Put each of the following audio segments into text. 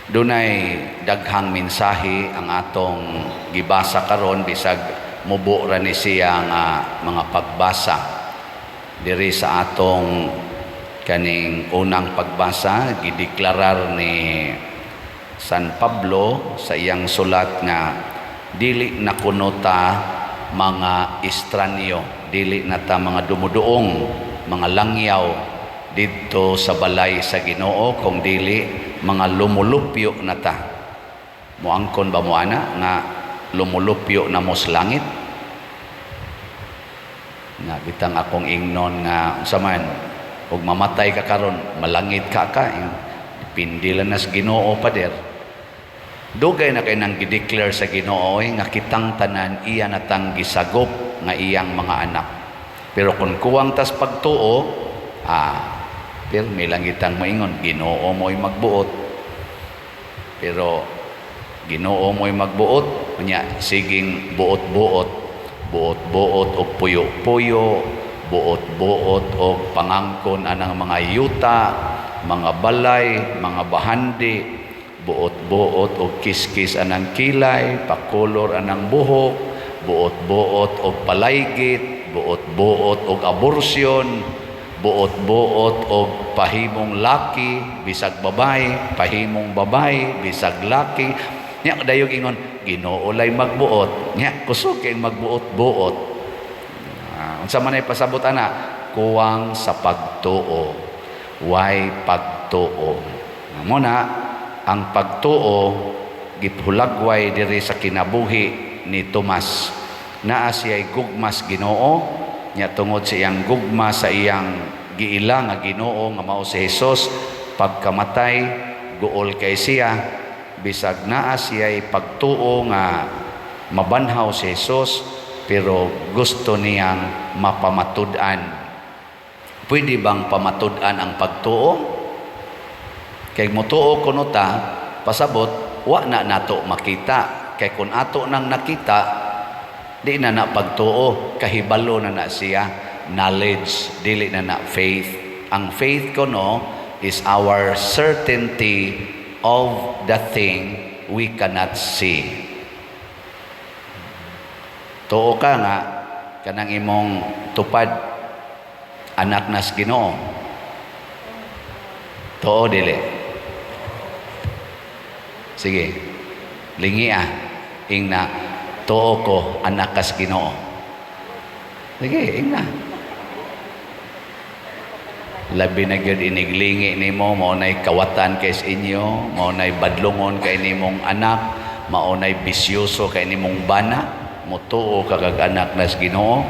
Dunay daghang mensahe ang atong gibasa karon bisag mubo ra ni siya nga mga pagbasa diri sa atong kaning unang pagbasa. Gideklarar ni San Pablo sa iyang sulat nga dili na kuno ta mga estranyo, dili na ta mga dumuduong, mga langyaw didto sa balay sa Ginoo, kung dili mga lumulupyo na ta. Muangkon ba mo ana nga lumulupyo na mo sa langit? Nga bitang akong ingnon nga saman ug mamatay ka karon malangit ka pindilan na sa Ginoo pa der. Dugay na kay nang gideclare sa Ginoo nga kitang tanan iya natang gisagop nga iyang mga anak. Pero kung kuwang tas pagtuo, pero may langitang maingon, Ginoo mo'y magbuot. Pero Ginoo mo'y magbuot, kunya siging buot-buot, buot-buot o puyo-puyo, buot-buot o pangangkon anang mga yuta, mga balay, mga bahandi, buot-buot o kiskis anang kilay, pakulor anang buhok, buot-buot o palaygit, buot-buot o aborsyon, buot-buot o pahimong laki bisag babay, pahimong babay bisag laki. Nya dayog ingon, Ginoo lay magbuot. Nya kusog kay magbuot-buot. Unsa man ay pasabot ana? Kuwang sa pagtuo. Way pagtuo. Muna ang pagtuo gipulagway diri sa kinabuhi ni Tomas. Naa siya'y gugmas Ginoo, nya tungod sa iyang gugma sa iyang giila nga Ginoo nga mao si Hesus, pagkamatay guol kay siya, bisag naa siya'y pagtuo nga mabanhaw si Hesus, pero gusto niyang mapamatud-an. Pwede bang pamatud-an ang pagtuo? Kay motuo kuno ta, pasabot wa na nato makita. Kay kun ato nang nakita, di na na pagtuo, kahibalo na na siya. Knowledge, dili na na faith. Ang faith kuno is our certainty of the thing we cannot see. Tuo ka nga kanang imong tupad anak nas Ginoo. Tuo dili. Sige, lingi ingna, tuo ko anak kas Ginoo. Sige, ingna. Labi na gyud iniglingi nimo, mao nay kawatan kay sa inyo, mao nay badlongon kay nimong anak, mao nay bisyoso kay nimong bana, motuo kag anak nas Ginoo.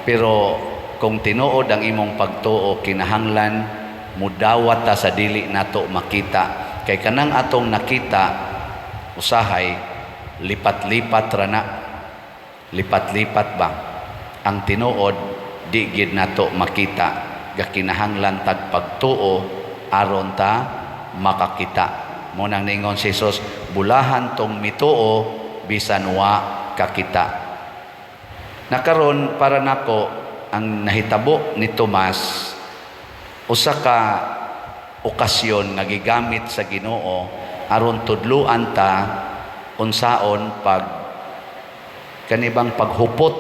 Pero kung tinuod ang imong pagtuo, kinahanglan mudawat ta sa dili nato makita. Kay kanang atong nakita usahay lipat-lipat ra na. Lipat-lipat ba? Ang tinuod di gid nato makita. Gakinahanglan tag pagtuo aron ta makakita. Mo nang ningon si Jesus, bulahan tong mituo bisan wa kakita. Nakaron para nako ang nahitabo ni Tomas, usa ka okasyon nga gigamit sa Ginoo aron tudluan ta unsaon pag kanibang paghupot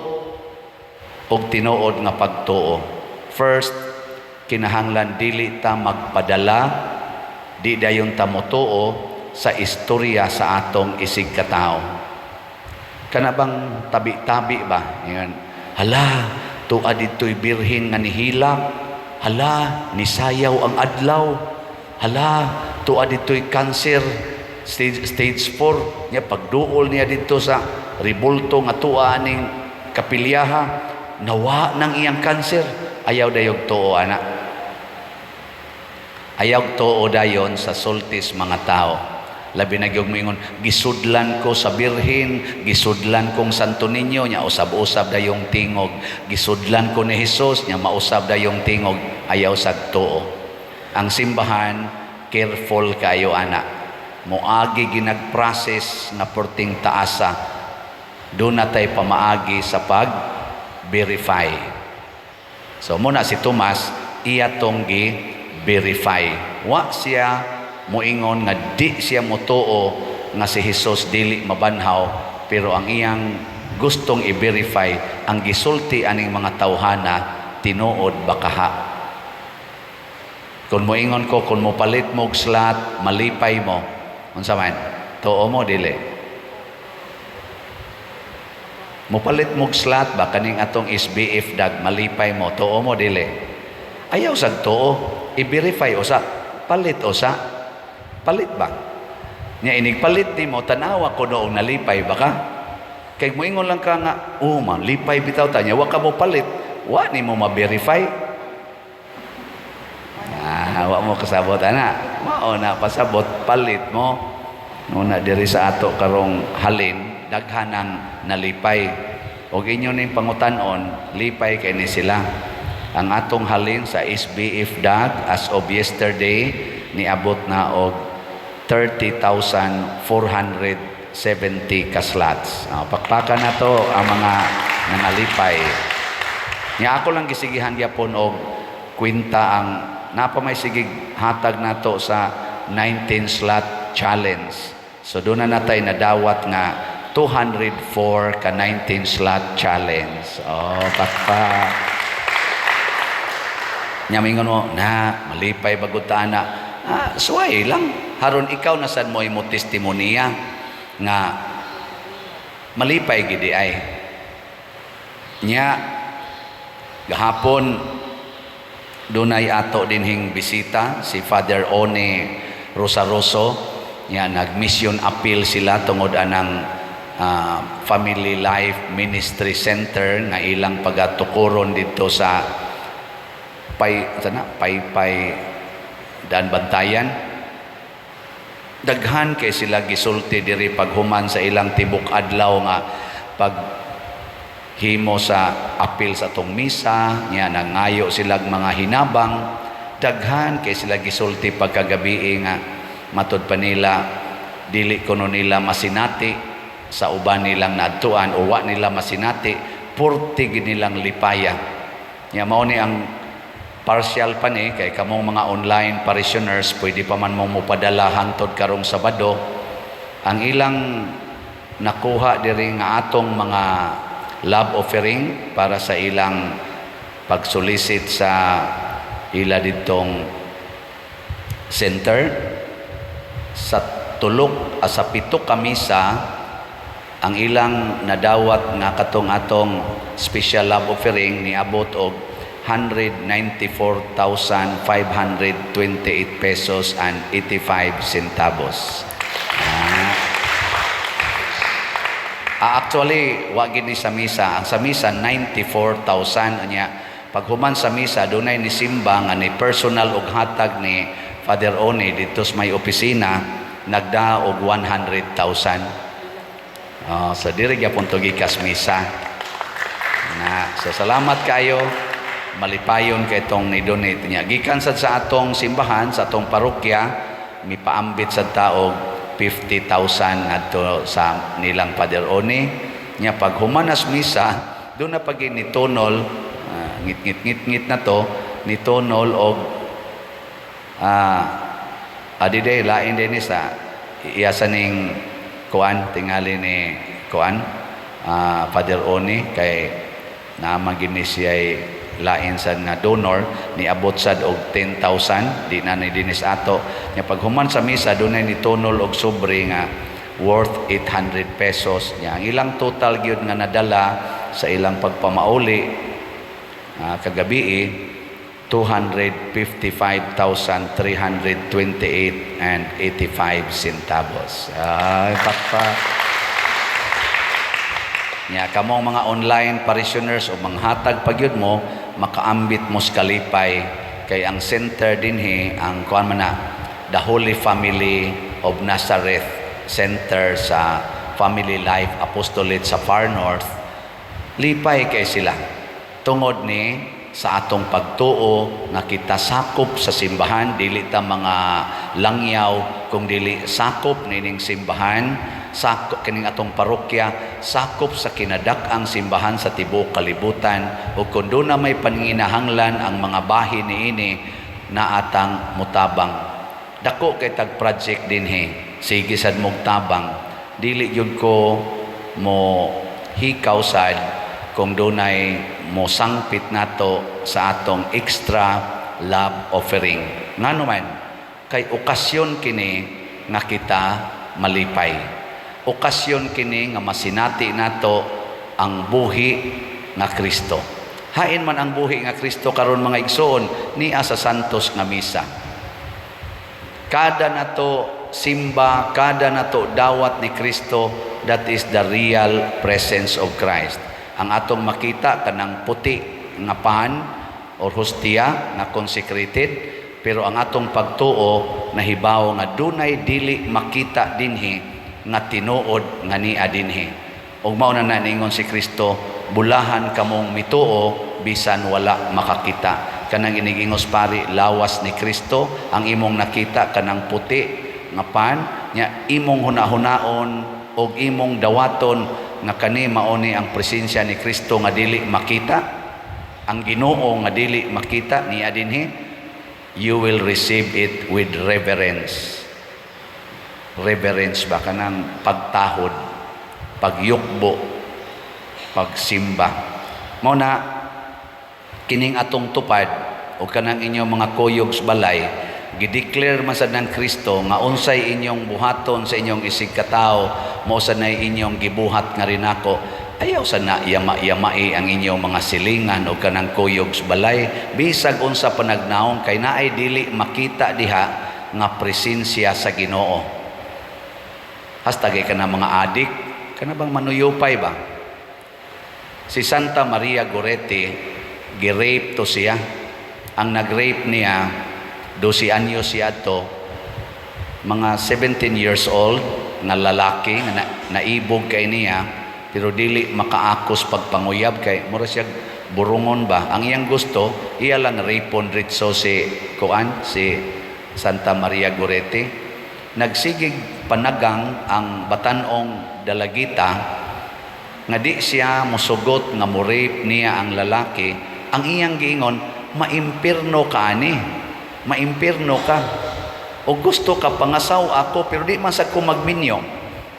og tinuod nga pagtuo. First, kinahanglan dili ta magpadala, di dayon ta motuo sa istorya sa atong isig katao. Kana bang tabi-tabi ba? Yan. Hala, tuwa dito'y birhen nga nihilak. Hala, nisayaw ang adlaw. Hala, tuwa dito'y cancer stage 4. Nya pagduol niya dito sa ribulto nga tuwa ning kapilyaha, nawa ng iyang cancer. Ayaw dayog tuo ana. Ayaw tuo dayon sa sultis mga tao. Labi na gyud moingon, gisudlan ko sa birhen, gisudlan kong Santo Niño, nya usab-usab dayong tingog. Gisudlan ko ni Hesus, nya mausab dayong tingog. Ayaw sad tuo. Ang simbahan, careful kayo ana. Moagi ginag-process nga perting taasa. Doon na tayo pamaagi sa pag-verify. So muna si Tomas, iya tong gi-verify. Wa siya moingon nga di siya motuo nga si Jesus dili mabanhaw, pero ang iyang gustong i-verify ang gisulti aning mga tawhana tinuod bakaha. Kung moingon ko, kung mo palit mo og slot, malipay mo, unsa man, tuo mo dili. Mo palit mo og slot ba kaning atong SBF dag, malipay mo, tuo mo dili. Ayaw sag tuo, i-verify usa, palit usa, palit ba? Nya inig palit nimo, tanawa ko noong nalipay ba ka? Kay moingon lang ka nga, man, lipay bitaw ta, nya wa ka mo palit, wa nimo ma-verify. Wa mo kasabot ana, mao na pasabot, palit mo. Nuna diri sa ato karong halin, daghanang nalipay. Og inyo ning pangutan-on, lipay kay ni sila. Ang atong halin sa SBF DAG as of yesterday niabot na og 30,470 ka slots. Pakpakan na to ang mga nangalipay. Nya ako lang gisigihan gyapon og kwenta ang napamay sigig hatag nato sa 19 slot challenge. So doon na natay nadawat nga 204 ka 19 slot challenge. Pakpak. Nya mingon mo na malipay bagud ta ana. Suway lang. Haron ikaw na sad mo imo testimonya nga malipay gidi ay. Nya gahapon dunay ato dinhing bisita si Father One Rosaroso. Nya nag-mission appeal sila tungod anang Family Life Ministry Center nga ilang pagatukuron dito sa Paypay Dan Bantayan. Daghan kay sila gisulti diri paghuman sa ilang tibok adlaw nga paghimo sa apil sa tong misa, nya nangayo silang mga hinabang. Daghan kay sila gisulti pagkagabi nga matud pa nila dili kuno nila masinati sa uban nilang naadtuan o wa nila masinati, purti gid nilang lipaya. Nya mao ni ang partial pa ni kay kamong mga online parishioners pwede pa man mong mupadala hangtod karong Sabado ang ilang nakuha diri nga atong mga love offering para sa ilang pagsolicit sa ila ditong center sa sa 7 ka misa. Ang ilang nadawat nga katong atong special love offering niabot og 194,528 pesos and 85 centavos. Actually, wa gid ni sa misa. Ang sa misa 94,000 anya. Paghuman sa misa dunay ni simba nga ni personal og hatag ni Father One dito sa may opisina nagda og 100,000. Sa diri gyapon to gikas misa. So salamat kayo. Malipayon kay itong ni-donate niya. Gikan sad sa atong simbahan, sa atong parokya, mipaambit sa taog 50,000 adto sa nilang Father One. Nya pag humanas misa, doon na pag nitonol, ngit na to, nitonol og adide lain din sa iyasa ning kuan tingali ni kuan Father One kay namagini siya lain sad nga donor niabot sad og 10,000 di na ni dinis ato. Nya pag human sa misa dunay ni tonol og sobre nga worth 800 pesos. Nya ang ilang total gyud nga nadala sa ilang pagpamauli kagabi 255,328 and 85 centavos. Pakpak. Nya kamong mga online parishioners o manghatag pagyud mo makaambit mo sa kalipay kay ang center dinhi ang kuan man na The Holy Family of Nazareth Center sa Family Life Apostolate sa Far North. Lipay kay sila tungod ni sa atong pagtuo nga kita sakop sa simbahan, dili ta mga langyaw kung dili sakop nining simbahan, sakop kining atong parokya, sakop sa kinadak-ang simbahan sa tibuok kalibutan. O kung doon na may paninginahanglan ang mga bahin niini na atang mutabang. dako kay tag project din sige sad mog tabang, dili yun ko mo hikaw sad kung dunay mo sangpit nato sa atong extra love offering. Ngano man kay okasyon kini nga kita malipay, okasyon kini nga masinati nato ang buhi nga Kristo. Hain man ang buhi nga Kristo karon mga igsoon niya sa santos nga misa. Kada nato simba, kada nato dawat ni Kristo, that is the real presence of Christ. Ang atong makita kanang puti nga pan or hostia nga consecrated, pero ang atong pagtuo nahibaw nga dunay dili makita dinhi nga tinuod nga niya dinhi. Ug mao na ningon si Kristo, bulahan kamong mituo bisan wala makakita. Kanang inigingos pari, lawas ni Kristo ang imong nakita kanang puti nga pan nya imong hunahunaon og imong dawaton nga kani mauni ang presensya ni Kristo nga dili makita, ang Ginoo nga dili makita niya dinhi. You will receive it with reverence. Reverence ba kanang pagtahod, pagyukbo, pagsimba. Mao na kining atong tupad o kanang inyong mga kuyog sa balay, gideclare man sad ng Kristo nga unsay inyong buhaton sa inyong isig katao, mao sa nay inyong gibuhat nga rin ako. Ayaw sa na yama-yamai ang inyong mga silingan o kanang kuyog sa balay, bisag unsa panagnaong kay naay dili makita diha nga presensya sa Ginoo. Hastagay ka na mga adik, kana bang manuyupay ba? Si Santa Maria Goretti, gi-rape to siya. Ang nag-rape niya, 12 anyos siya to, mga 17 years old na lalaki, na naibog kay niya, pero dili makaakos pagpanguyab kay mura siya burungon ba. Ang iyang gusto, iya lang rapon ritso si Santa Maria Goretti. Nagsigig panagang ang batanong dalagita, nga di siya musugot nga mo-rape niya ang lalaki. Ang iyang giingon, maimpirno ka ani, maimpirno ka. O gusto ka pangasaw ako, pero di man sa ko magminyo,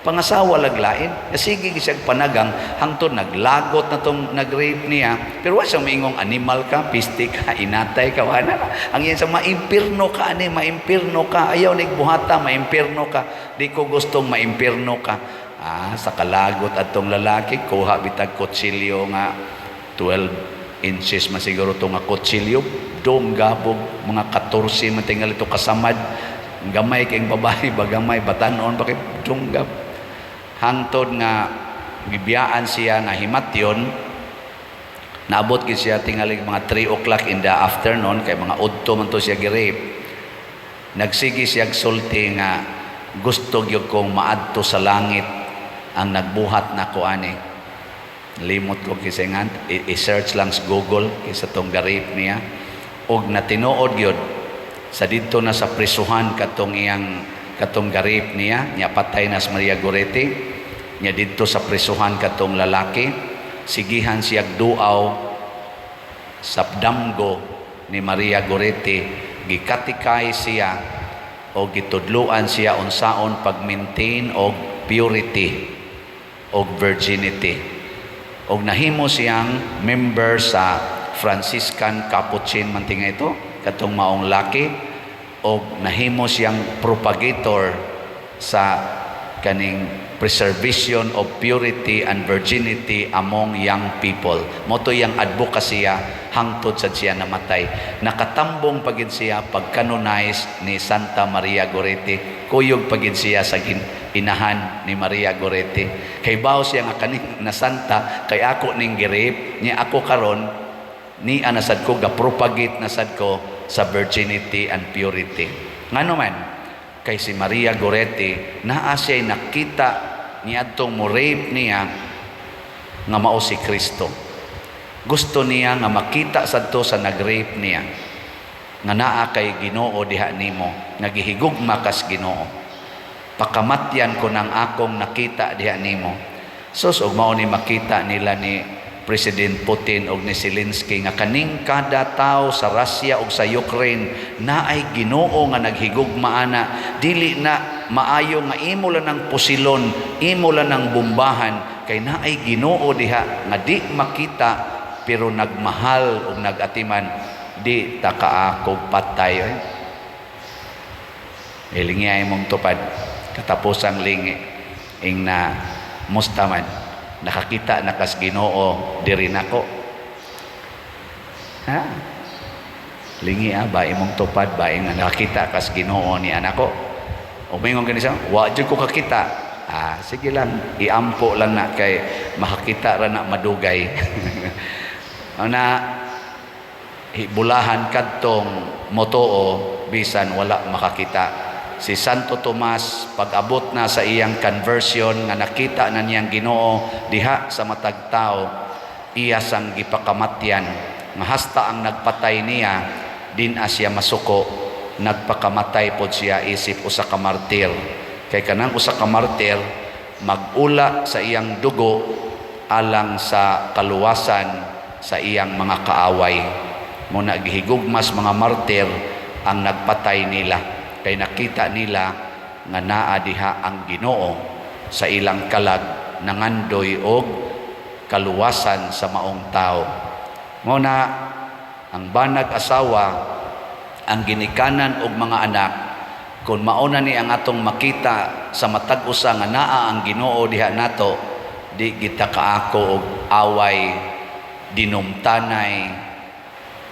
pangasawa laglain. Sige gisag panagang, hangtod naglagot na tong nag-rape niya, pero wa siyang maingong animal ka, pistik ka, inatay ka, wala na. Ang iyang sa maimpirno ka ani, maimpirno ka, ayaw nigbuhata, maimpirno ka, di ko gustong maimpirno ka. Sa kalagot atong lalaki, kuha bitag kutsilyo nga 12 inches masiguro ito nga kutsilyo, dom gabog, mga 14 matingal ito kasamad, gamay kayong babae, bagamay, batanon, bakit dom gab. Hangtod nga, gibiyaan siya nga himatyon, naabot siya tingali mga 3 o'clock in the afternoon, kay mga udto man to siya gi-rape. Nagsigi siya sulti nga, gusto gyud kong maadto sa langit ang nagbuhat na ko ani. Limot ko kisingan, i-search lang sa Google kisa tong ga-rape niya. Og natinuod gyud sa dito na sa prisuhan katong ga-rape niya, nya patay na si Maria Goretti. Nya dito sa prisuhan katong lalaki, sigihan siya duaw sa damgo ni Maria Goretti, gikatikay siya o gitudluan siya unsaon pag-maintain og purity og virginity. Og nahimo siyang member sa Franciscan Capuchin mantinga ito, katong maong laki, og nahimo siyang propagator sa kaning preservation of purity and virginity among young people. Moto yang advokasya hangtod sa siya namatay. Nakatambong pagid siya pag-canonize ni Santa Maria Goretti. Kuyog pagid siya sa inahan ni Maria Goretti. Kay bawo siya nga kaning na santa, kay ako ning girip, niya ako karon ni anasad ko ga-propagate nasad ko sa virginity and purity. Ngano man, kay si Maria Goretti, naa siya'y nakita niya itong mo-rape niya nga mao si Kristo. Gusto niya nga makita sa to sa nag-rape niya, nga naa kay Ginoo diha nimo, nagihigugma kas Ginoo. Pakamatyan ko ng akong nakita diha nimo. Sus, og mao ni makita nila ni President Putin ug ni Zelensky nga kaning kada tawo sa Russia ug sa Ukraine naay Ginoo nga naghigugma ana, dili na maayo nga imo lang ng pusilon, imo lang ng bombahan, kay naay Ginoo diha nga di makita pero nagmahal ug nagatiman, di ta kaakog patay. Ilingi ay mong tupad katapusang lingi ing na mustaman nakakita na kas Ginoo diri nako. Ha? Lingi ba imong tupad ba ing nakakita kas Ginoo ni anako? O mingon kanisa, wa jud ko kakita. Sige lang, iampo lang na kay makakita ra na madugay. Na bulahan kadtong motoo bisan wala makakita. Si Santo Tomas pag-abot na sa iyang conversion nga nakita na niyang Ginoo diha sa matag tao, iya sang gipakamatyan nga hasta ang nagpatay niya din siya masuko, nagpakamatay pod siya isip usa ka martir. Kay kanang usa ka martir magula sa iyang dugo alang sa kaluwasan sa iyang mga kaaway. Muna gihigugmas mga martir ang nagpatay nila, kay nakita nila nga naa diha ang Ginoo sa ilang kalag nangandoy og kaluwasan sa maong tao. Muna ang banag asawa ang ginikanan og mga anak, kung mauna ni ang atong makita sa matag usa nga naa ang Ginoo diha nato, di kita kaako og away, dinumtanay,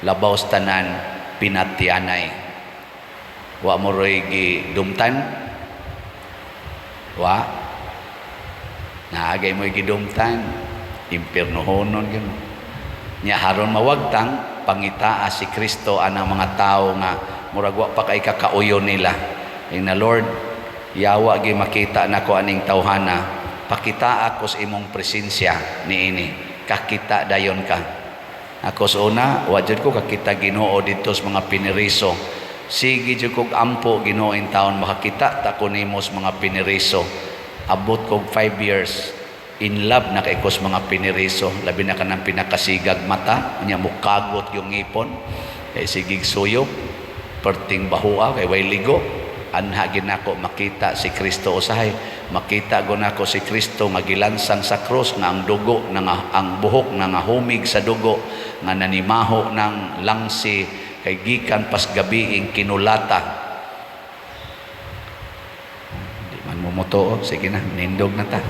labaw tanan, pinatianay. Wa mo roy gidumtan, wa naagay mo gidumtan, impiernohonon gano nya haron mawagtang pangitaa si Kristo anang mga tao nga murag wa pa kay kakauyon nila. Na Lord, yawa gi makita nako aning tawhana, pakita ako sa imong presensya niini, kakita dayon ka. Ako sa una wa jud ko kakita Ginoo dito sa mga piniriso. Sige jud kog ampo Ginoo in taon makakita ta ko nimo sa mga piniriso. Abot kog 5 years in love na kay ko sa mga piniriso, labi na kanang pinakasigag mata nya mukagot yung ngipon kay sigig suyo perting bahua kay way ligo. Anha ginako makita si Kristo usahay, makita gunako si Kristo nga gilansang sa krus nga ang dugo ang buhok nga humig sa dugo nga nanimaho ng langsi kay gikan pas gabi ing kinulata. Di man mo moto, sige na, nindog na ta.